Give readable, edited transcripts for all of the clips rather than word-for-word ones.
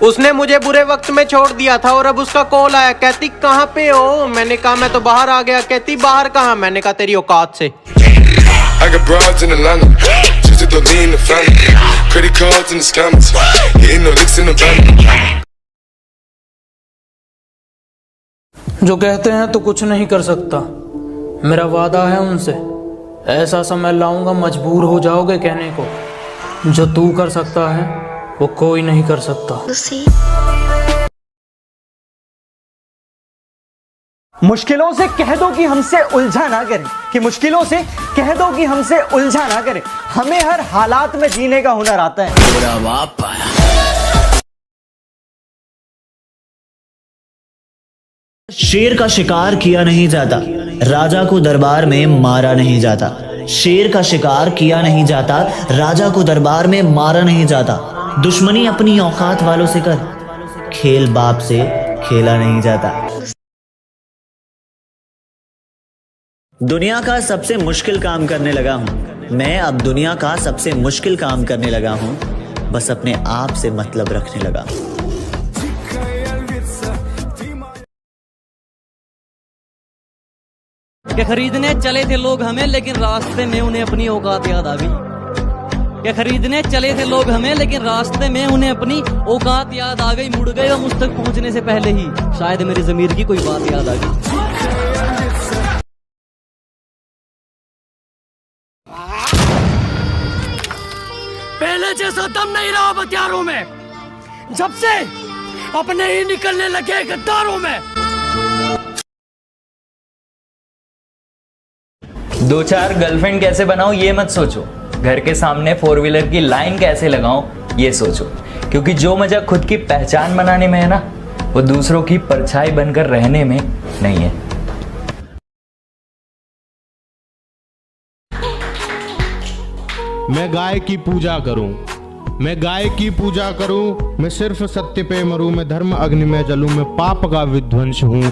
उसने मुझे बुरे वक्त में छोड़ दिया था और अब उसका कॉल आया, कहती कहाँ पे हो? मैंने कहा मैं तो बाहर आ गया। कहती बाहर कहाँ? मैंने कहा तेरी औकात से। जो कहते हैं तो कुछ नहीं कर सकता, मेरा वादा है उनसे, ऐसा समय लाऊंगा मजबूर हो जाओगे कहने को, जो तू कर सकता है वो कोई नहीं कर सकता। मुश्किलों से कह दो कि हमसे उलझा ना करें, कि मुश्किलों से कह दो कि हमसे उलझा ना करें, हमें हर हालात में जीने का हुनर आता है। शेर का शिकार किया नहीं जाता, राजा को दरबार में मारा नहीं जाता। शेर का शिकार किया नहीं जाता, राजा को दरबार में मारा नहीं जाता। दुश्मनी अपनी औकात वालों से कर, खेल बाप से खेला नहीं जाता। दुनिया का सबसे मुश्किल काम करने लगा हूं मैं, अब दुनिया का सबसे मुश्किल काम करने लगा हूं, बस अपने आप से मतलब रखने लगा हूं। क्या खरीदने चले थे लोग हमें, लेकिन रास्ते में उन्हें अपनी औकात याद आ गई। क्या खरीदने चले थे लोग हमें, लेकिन रास्ते में उन्हें अपनी औकात याद आ गई। मुड़ गए और मुझ तक पहुंचने से पहले ही शायद मेरी ज़मीर की कोई बात याद आ गई। पहले जैसा दम नहीं रहा हथियारों में, जब से अपने ही निकलने लगे गद्दारों में। 2-4 गर्लफ्रेंड कैसे बनाऊं ये मत सोचो, घर के सामने 4 व्हीलर की लाइन कैसे लगाऊं ये सोचो, क्योंकि जो मजा खुद की पहचान बनाने में है ना, वो दूसरों की परछाई बनकर रहने में नहीं है। मैं गाय की पूजा करूं, मैं गाय की पूजा करूं, मैं सिर्फ सत्य पे मरूं, मैं धर्म अग्नि में जलूं, मैं पाप का विध्वंस हूं।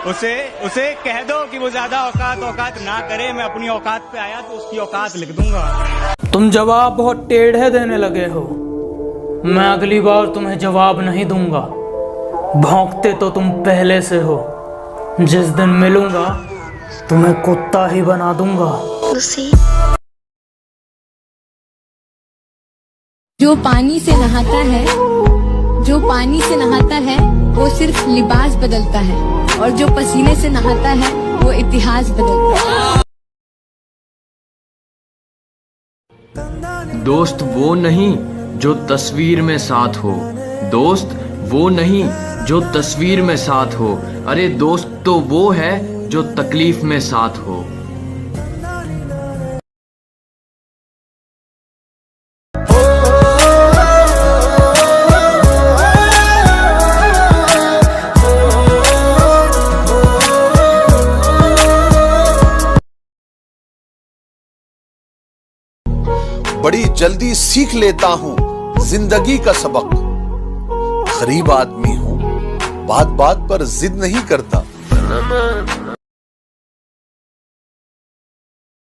उसे कह दो कि वो ज्यादा औकात ना करे, मैं अपनी औकात पे आया तो उसकी औकात लिख दूंगा। तुम जवाब बहुत टेढ़े देने लगे हो, मैं अगली बार तुम्हें जवाब नहीं दूंगा। भौंकते तो तुम पहले से हो, जिस दिन मिलूंगा तुम्हें कुत्ता ही बना दूंगा। जो पानी से नहाता है, जो पानी से नहाता है वो सिर्फ लिबास बदलता है, और जो पसीने से नहाता है वो इतिहास बदलता है। दोस्त वो नहीं जो तस्वीर में साथ हो, दोस्त वो नहीं जो तस्वीर में साथ हो, अरे दोस्त तो वो है जो तकलीफ में साथ हो। बड़ी जल्दी सीख लेता हूं जिंदगी का सबक, गरीब आदमी हूं, बात बात पर जिद नहीं करता।